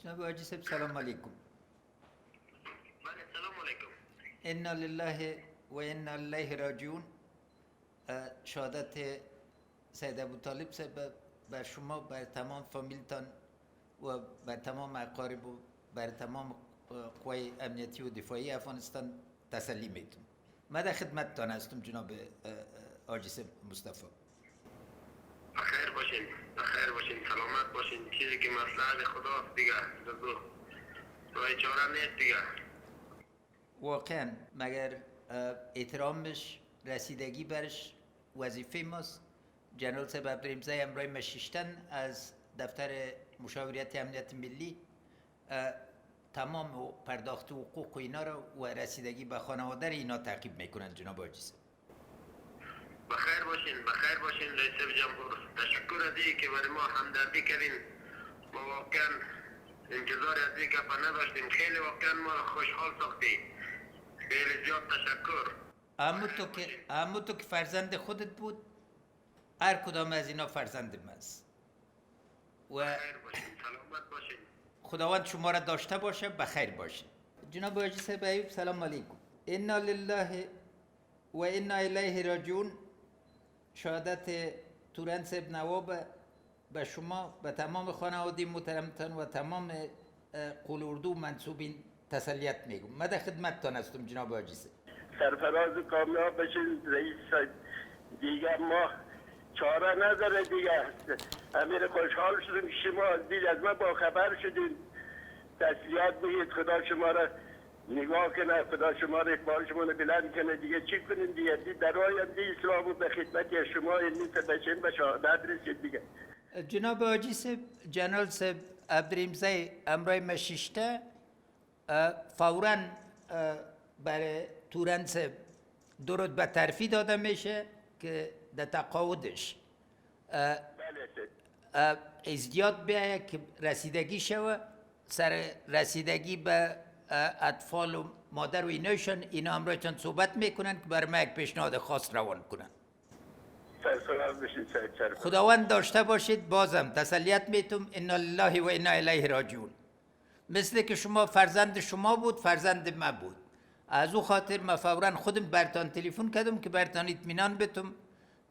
جناب حاجی صاحب سلام علیکم. بله سلام علیکم. انا لله و انا الیه راجعون. شهادت سید ابو طالب صاحب بر شما، بر تمام فامیلتان و بر تمام اقارب و بر تمام قوای امنیتی و دفاعی افغانستان تسلی میتون. من در خدمتتان هستم جناب حاجی صاحب مصطفی. بخیر باشین، بخیر باشین، سلامت باشین. چیزی که مصلحت خداست دیگه، راه چاره نیست دیگه. واقعا مگر احترامش، رسیدگی برش وظیفه ماست. جنرال صاحب عبدالرحیم امرای مشیشتن از دفتر مشاوریت امنیت ملی تمام پرداخت حقوق و اینا رو و رسیدگی به خانواده اینا تعقیب میکنن جناب حاجی صاحب. بخیر باشین، بخیر باشین رئیس جمهور. تشکر از اینکه برای ما همدردی کردین. ما واقعا انتظار از این گپ نداشتیم. خیلی واقعا ما را خوشحال ساختی. خیلی زیاد تشکر. اما تو که فرزند خودت بود، هر کدام از اینا فرزند ماست و بخیر باشین، سلامت باشین. خداوند شما را داشته باشه، بخیر باشه. جناب حاجی صاحب ایوب سلام علیکم. انا لله و انا الیه راجعون. شهادت تورن صاحب نواب به شما، به تمام خانواده محترمتان و تمام قول اردو منصوبین تسلیت میگم. من در خدمتتان هستم جناب حاجی صاحب. سرفراز و کامیاب بشین رئیس. دیگر ما چاره نداره دیگه. امیر خوشحال شدیم که شما از ما با خبر شدیم. تسلیت بگید، خدا شما را نگاه کنه، خدا شما را اقبال شما را بلند کنه. دیگه چی کنیم دیگه؟ در آینده اسلام و به خدمت شما نیست بشین به شهادت رسید دیگه. جناب حاجی صاحب، جنرال صاحب عبدالرحیم امرای مشیشته فوراً برای تورن صاحب درود به ترفی داده میشه که در تقاعدش ازدیاد بیاید که رسیدگی شوه. سر رسیدگی به اطفال و مادر و ایناشون اینا همراه چند صحبت میکنن که برای ما یک پیشنهاد خاص روان کنن. سرفراز بشین سرفراز. خداوند داشته باشید. بازم تسلیت میتم. انا لله و انا الیه راجعون. مثل که شما فرزند شما بود، فرزند ما بود. از او خاطر ما فوراً خودم برتان تلفن کردم که برتان اطمینان بتم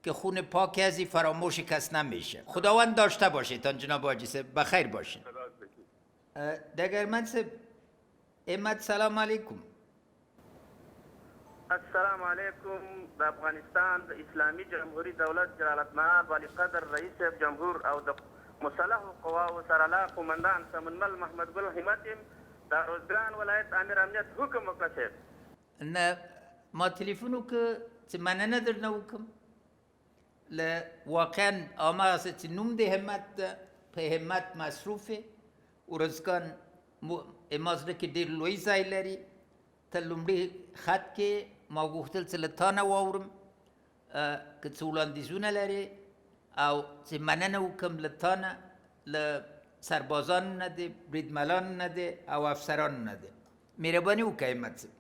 که خون پاکی ازی فراموش کس نمیشه. خداوند داشته باشید تان جناب حاجی صاحب، بخیر باشید. دگرمن صاحب احمد سلام علیکم. السلام علیکم. د افغانستان د اسلامي جمهوریت دولت جلالتمآب ولی قدر رئیس جمهور او د مسلح قواو سرعلا قماندان سمنمل محمد ګل همت د روزګان ولایت امیر امنیت حکم وکړ. نه ما تلفنو که چې مننه درنه وکم ل واقعا آما چې نوم د همت ده په همت مصروفه ورزګان امازده کې ډېر لوی ځای لري. ته لومړي خط کې ما غوښتل چې له تا نه واورم که څه وړاندیزونه لرې او چې مننه وکړم له تا نه، له سربازانو نه دی، بریدملانو نه دی او افسرانو نه دی. مهرباني وکړه همت صاحب.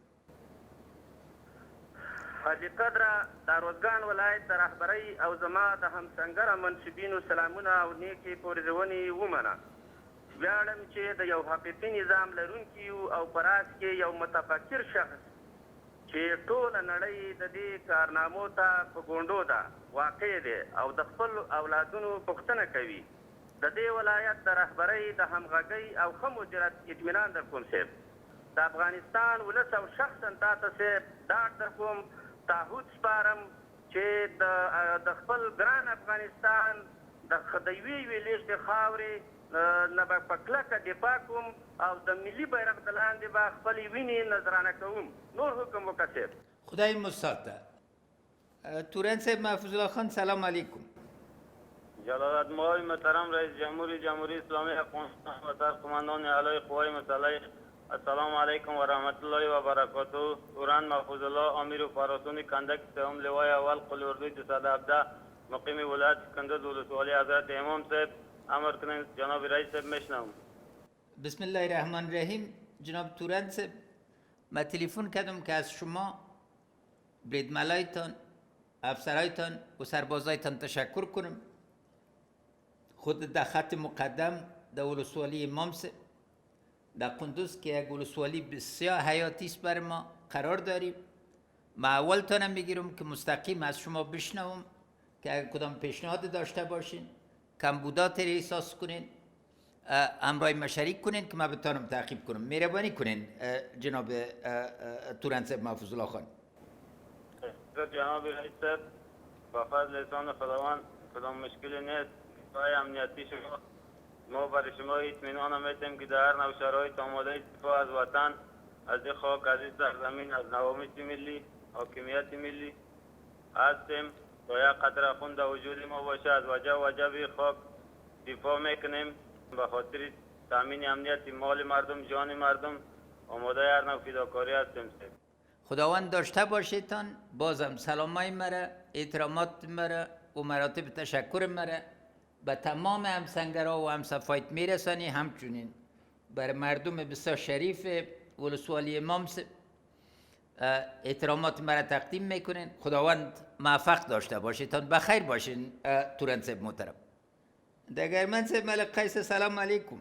حاجي قدره د روزګان ولایت د رهبرۍ او زما د همسنګره منصبینو سلامونه او نیکې پورزونې ومنه. ویاړم چې د یو حقیقي نظام لرونکي یو او په راز کې یو متفکر شخص چې ټوله نړۍ د دې کارنامو ته په ګونډو ده واقع دی او د خپل اولادونو پوښتنه کوي. د دې ولایت د رهبرۍ د همغږۍ او ښه مدیریت اطمینان در کوم صاحب. د افغانستان ولس او شخصا تاته صاحب ډاډ در کوم، تعهد سپارم چې د خپل ګران افغانستان د یوې یوې لېږدې خاورې نه به په کلکه دفاع کوم او د ملي بیرغ د لاندې به خپلې وینې نذرانه کوم. نور حکم وکړه صاحب. خدای مساته. تورن صاحب محفوظ الله خان سلام علیکم. جلالتمآب محترم رئیس جمهوری جمهوری اسلامی افغانستان و سرقماندان اعلای قوای مسلح، السلام علیکم و رحمت الله و برکاته. تورن محفوظ الله امیر اپراسیون کندک سوم لوای اول قل اردو 217 مقیم ولایت کندز ولسوالی حضرت امام صاحب امر کنین. جناب رئیس صاحب میشنوم. بسم الله الرحمن الرحیم. جناب تورن صاحب من تلفن کردم که از شما بریدملایتان، افسرایتان و سربازایتان تشکر کنم. خود در خط مقدم در ولسوالی امام صاحب در قندوز که یک ولسوالی بسیار حیاتی است بر ما قرار داریم. ما اول تانم میگیرم که مستقیم از شما بشنوم که اگر کدام پیشنهاد داشته باشین، کمبودات رو احساس کنین، همراه ما شریک کنین که ما بتانم تعقیب کنم. مهربانی کنین جناب تورن صاحب محفوظ الله خان. جناب رئیس صاحب، با فضل احسان خداوند کدام مشکلی نیست. پای امنیتی شما ما برای شما اطمینان میدیم که در هر نوع شرایط آماده دفاع از وطن، از این خاک، از این سرزمین، از نوامش ملی، حاکمیت ملی هستیم. با یک قطره خون در وجود ما باشه از وجب خاک دفاع میکنیم. به خاطر تامین امنیت مال مردم، جان مردم آماده هر نوع فداکاری هستیم. خداوند داشته باشیتان. بازم سلامای مره، احترامات مره و مراتب تشکر مره به تمام همسنگرها و همصفایت میرسانی. همچنین بر مردم بسیار شریف ولسوالی امام احترامات مرا تقدیم میکنین. خداوند موفق داشته باشیتان. بخیر باشین تورن صاحب محترم. دگرمن صاحب ملک قیس سلام علیکم.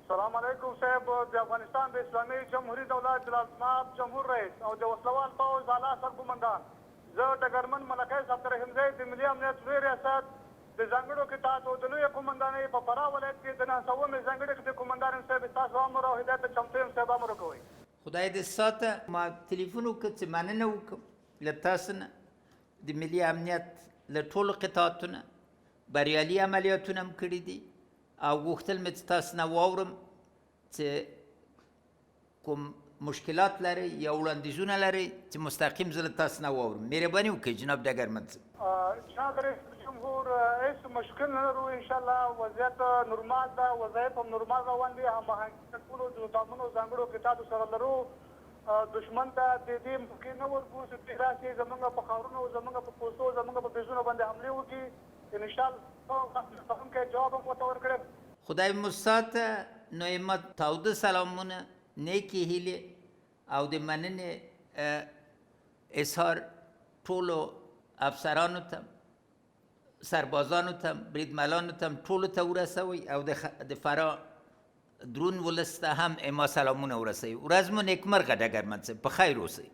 سلام علیکم صاحب. د افغانستان د اسلامي جمهوریت دولت جلالالمآب جمهور رئیس او د وسلوال پوځ اعلی سرقومندان، زه ډګرمن ملک قیس عبدالرحیم زید د ملي امنیت لوی ریاست د ځانګړو قطاعت او د لویې قومندانۍ په فراه ولایت کې د 900 ځانګړي قطعې قومندان صاحب ستاسو امر او هدایت ته چمتو یم صاحب. امر وکوئ. خدای دې ساته. ما تلیفون وکړ چې مننه وکړم له تاسو نه د ملي امنیت له ټولو قطاعتونه بریالي عملیاتونه هم کړي دي او غوښتل مې چې تاسو نه واورم چې کوم مشکلات لري یا وړاندیزونه لري چې مستقیم زه له تاسو نه واورم. مهرباني وکړئ جناب ډګرمن صاحب. جناب رئیس جمهور هیڅ مشکل نه لرو. انشاءالله وضعیت نورمال ده، وظایف هم نورمال روان دي. هماهنګي د ټولو نظامونو ځانګړو قطاعتو سره لرو. دشمن ته د دې ممکن نه ورکوو چې دوی راشي زموږ په ښارونو، زموږ په کوڅو، زموږ په بیزونو باندې حملې وکړي. انشاءالله کوونکی جواب هم ورته ورکړی. خدای مساته. نو ما تاوده سلامونه، نیکی هیله او د مننې اظهار ټولو افسرانو ته، سربازانو ته، بریدملانو ته ټولو ته ورسوئ او د فراه درون ولس ته هم اما سلامونه ورسوئ. ورځ مو نیکمرغه ډګرمن صاحب. په خیر اوسئ.